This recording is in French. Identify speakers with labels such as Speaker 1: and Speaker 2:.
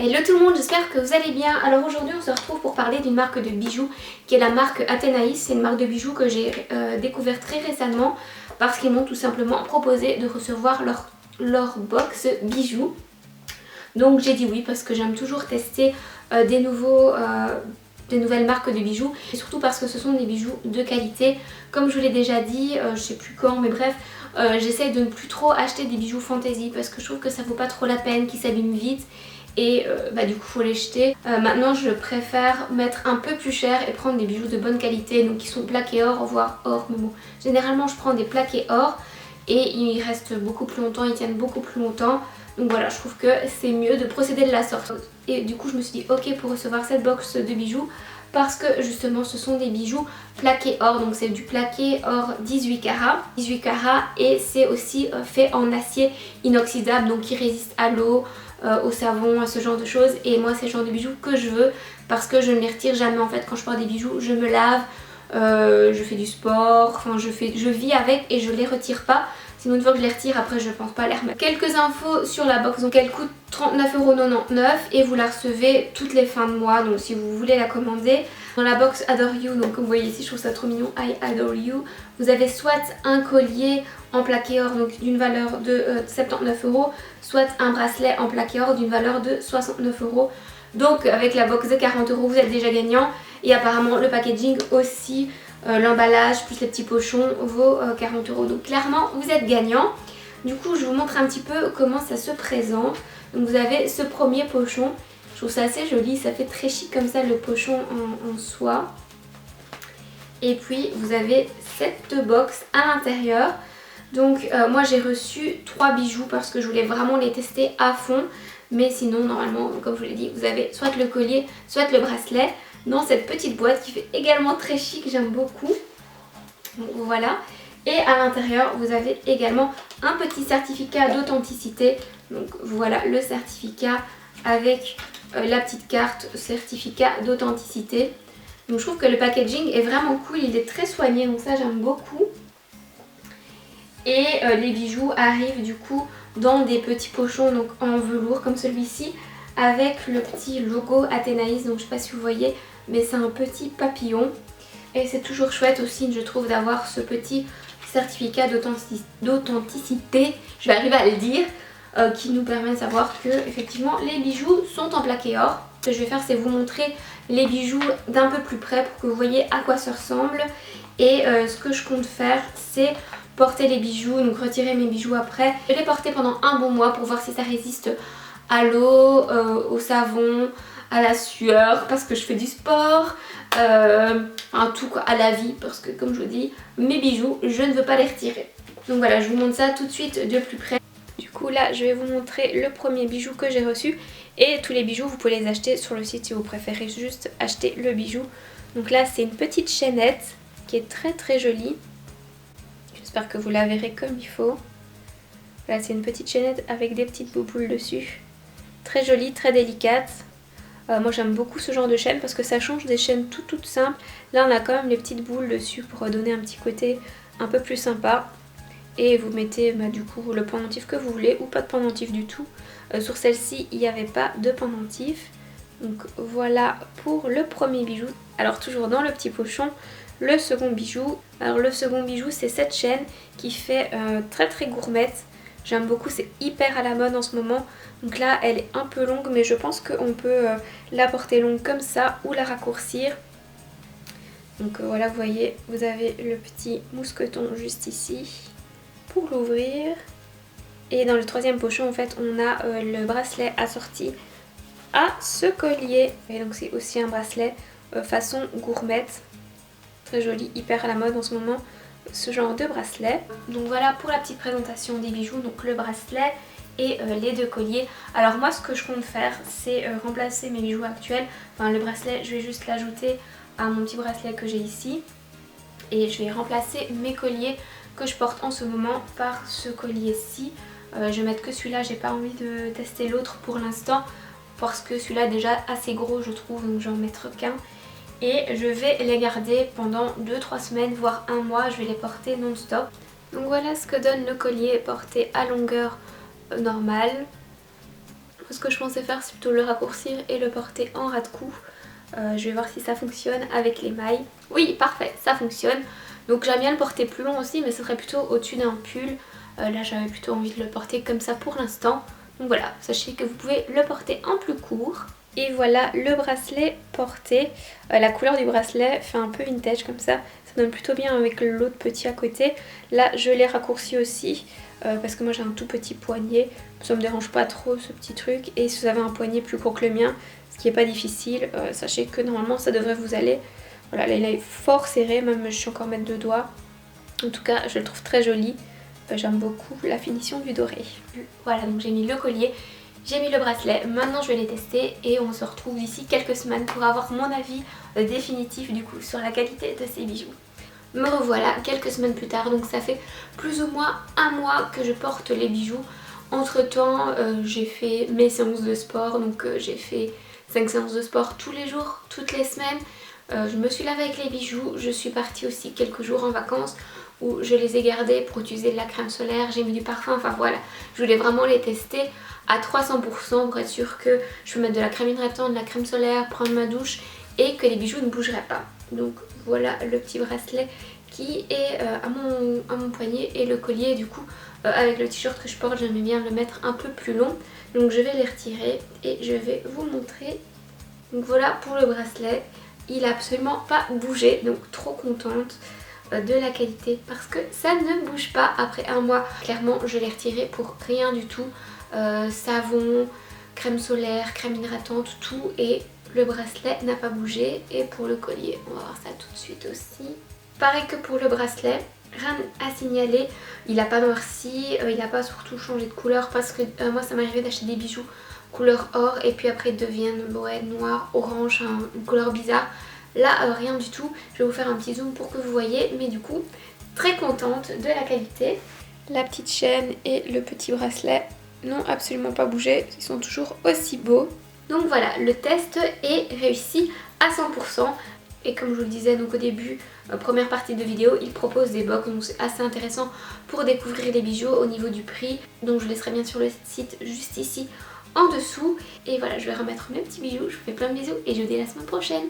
Speaker 1: Hello tout le monde, j'espère que vous allez bien. Alors aujourd'hui on se retrouve pour parler d'une marque de bijoux qui est la marque Athénaïs. C'est une marque de bijoux que j'ai découvert très récemment parce qu'ils m'ont tout simplement proposé de recevoir leur box bijoux. Donc j'ai dit oui parce que j'aime toujours tester des nouvelles marques de bijoux et surtout parce que ce sont des bijoux de qualité. Comme je vous l'ai déjà dit, je sais plus quand mais bref, j'essaie de ne plus trop acheter des bijoux fantasy parce que je trouve que ça vaut pas trop la peine, qu'ils s'abîment vite. Et du coup faut les jeter. Maintenant je préfère mettre un peu plus cher et prendre des bijoux de bonne qualité, donc qui sont plaqués or, voire or. Mais bon, généralement je prends des plaqués or et ils restent beaucoup plus longtemps, ils tiennent beaucoup plus longtemps. Donc voilà, je trouve que c'est mieux de procéder de la sorte. Et du coup je me suis dit ok pour recevoir cette box de bijoux parce que justement ce sont des bijoux plaqués or, donc c'est du plaqué or 18 carats et c'est aussi fait en acier inoxydable, donc qui résiste à l'eau, au savon, à ce genre de choses. Et moi c'est le genre de bijoux que je veux parce que je ne les retire jamais en fait. Quand je porte des bijoux je me lave, je fais du sport, enfin je vis avec et je les retire pas. Sinon une fois que je les retire après je pense pas les remettre. Quelques infos sur la box, donc elle coûte 39,99€ et vous la recevez toutes les fins de mois, donc si vous voulez la commander. Dans la box Adore You, donc comme vous voyez ici je trouve ça trop mignon, I Adore You, vous avez soit un collier en plaqué or donc d'une valeur de 79€, soit un bracelet en plaqué or d'une valeur de 69€. Donc avec la box de 40€ vous êtes déjà gagnant et apparemment le packaging aussi. L'emballage plus les petits pochons vaut 40€. Donc clairement vous êtes gagnant. Du coup je vous montre un petit peu comment ça se présente. Donc vous avez ce premier pochon. Je trouve ça assez joli. Ça fait très chic comme ça le pochon en soie. Et puis vous avez cette box à l'intérieur. Donc moi j'ai reçu 3 bijoux parce que je voulais vraiment les tester à fond. Mais sinon normalement comme je vous l'ai dit vous avez soit le collier soit le bracelet dans cette petite boîte qui fait également très chic, j'aime beaucoup. Donc voilà. Et à l'intérieur vous avez également un petit certificat d'authenticité. Donc voilà le certificat avec la petite carte certificat d'authenticité. Donc je trouve que le packaging est vraiment cool, il est très soigné donc ça j'aime beaucoup. Et les bijoux arrivent du coup dans des petits pochons donc en velours comme celui-ci avec le petit logo Athénaïs. Donc je sais pas si vous voyez mais c'est un petit papillon et c'est toujours chouette aussi je trouve d'avoir ce petit certificat d'authenticité, je vais arriver à le dire, qui nous permet de savoir que effectivement les bijoux sont en plaqué or. Ce que je vais faire c'est vous montrer les bijoux d'un peu plus près pour que vous voyez à quoi ça ressemble. Et ce que je compte faire c'est porter les bijoux, donc retirer mes bijoux après. Je vais les porter pendant un bon mois pour voir si ça résiste à l'eau, au savon, à la sueur parce que je fais du sport, enfin tout quoi, à la vie parce que comme je vous dis, mes bijoux je ne veux pas les retirer. Donc voilà, je vous montre ça tout de suite de plus près. Du coup là je vais vous montrer le premier bijou que j'ai reçu et tous les bijoux vous pouvez les acheter sur le site si vous préférez juste acheter le bijou. Donc là c'est une petite chaînette qui est très très jolie. J'espère que vous la verrez comme il faut. Là c'est une petite chaînette avec des petites bouboules dessus. Très jolie, très délicate. Moi j'aime beaucoup ce genre de chaîne parce que ça change des chaînes toutes simples. Là on a quand même les petites boules dessus pour donner un petit côté un peu plus sympa. Et vous mettez du coup le pendentif que vous voulez ou pas de pendentif du tout. Sur celle-ci il n'y avait pas de pendentif. Donc voilà pour le premier bijou. Alors toujours dans le petit pochon, le second bijou. Alors le second bijou c'est cette chaîne qui fait très très gourmette. J'aime beaucoup, c'est hyper à la mode en ce moment. Donc là elle est un peu longue mais je pense qu'on peut la porter longue comme ça ou la raccourcir. Donc voilà vous voyez, vous avez le petit mousqueton juste ici pour l'ouvrir. Et dans le troisième pochon en fait on a le bracelet assorti à ce collier. Et donc c'est aussi un bracelet façon gourmette. Très joli, hyper à la mode en ce moment ce genre de bracelet. Donc voilà pour la petite présentation des bijoux, donc le bracelet et les 2 colliers. Alors moi ce que je compte faire c'est remplacer mes bijoux actuels. Enfin le bracelet je vais juste l'ajouter à mon petit bracelet que j'ai ici. Et je vais remplacer mes colliers que je porte en ce moment par ce collier-ci. Je vais mettre que celui-là, j'ai pas envie de tester l'autre pour l'instant. Parce que celui-là est déjà assez gros je trouve, donc je vais en mettre qu'un. Et je vais les garder pendant 2-3 semaines voire un mois, je vais les porter non-stop. Donc voilà ce que donne le collier porté à longueur normale. ce que je pensais faire c'est plutôt le raccourcir et le porter en ras de cou. Je vais voir si ça fonctionne avec les mailles. Oui, parfait, ça fonctionne. Donc j'aime bien le porter plus long aussi, mais ce serait plutôt au-dessus d'un pull. Là j'avais plutôt envie de le porter comme ça pour l'instant. Donc voilà, sachez que vous pouvez le porter en plus court. Et voilà le bracelet porté. La couleur du bracelet fait un peu vintage comme ça. Ça donne plutôt bien avec l'autre petit à côté. Là je l'ai raccourci aussi parce que moi j'ai un tout petit poignet. Ça me dérange pas trop ce petit truc. Et si vous avez un poignet plus court que le mien, ce qui n'est pas difficile, sachez que normalement ça devrait vous aller. Voilà, là il est fort serré, même je suis encore mettre 2 doigts. En tout cas je le trouve très joli. J'aime beaucoup la finition du doré. Voilà, donc j'ai mis le collier, j'ai mis le bracelet, maintenant je vais les tester et on se retrouve d'ici quelques semaines pour avoir mon avis définitif du coup sur la qualité de ces bijoux. Me revoilà quelques semaines plus tard, donc ça fait plus ou moins un mois que je porte les bijoux. Entre temps j'ai fait mes séances de sport, donc j'ai fait 5 séances de sport tous les jours, toutes les semaines. Je me suis lavée avec les bijoux, je suis partie aussi quelques jours en vacances où je les ai gardés pour utiliser de la crème solaire, j'ai mis du parfum, enfin voilà. Je voulais vraiment les tester à 300% pour être sûre que je peux mettre de la crème hydratante, de la crème solaire, prendre ma douche et que les bijoux ne bougeraient pas. Donc voilà le petit bracelet qui est à mon poignet et le collier du coup avec le t-shirt que je porte j'aimais bien le mettre un peu plus long. Donc je vais les retirer et je vais vous montrer. Donc voilà pour le bracelet, il a absolument pas bougé, donc trop contente de la qualité parce que ça ne bouge pas après un mois. Clairement je l'ai retiré pour rien du tout, savon, crème solaire, crème hydratante, tout, et le bracelet n'a pas bougé. Et pour le collier on va voir ça tout de suite aussi. Pareil que pour le bracelet, rien à signaler, il n'a pas noirci, il n'a pas surtout changé de couleur parce que moi ça m'est arrivé d'acheter des bijoux couleur or et puis après ils deviennent noir, orange, une couleur bizarre. Là rien du tout, je vais vous faire un petit zoom pour que vous voyez, mais du coup très contente de la qualité. La petite chaîne et le petit bracelet n'ont absolument pas bougé, ils sont toujours aussi beaux. Donc voilà, le test est réussi à 100%. Et comme je vous le disais donc au début, première partie de vidéo, il propose des box, donc c'est assez intéressant pour découvrir les bijoux au niveau du prix. Donc je laisserai bien sur le site juste ici en dessous. Et voilà, je vais remettre mes petits bijoux, je vous fais plein de bisous et je vous dis à la semaine prochaine.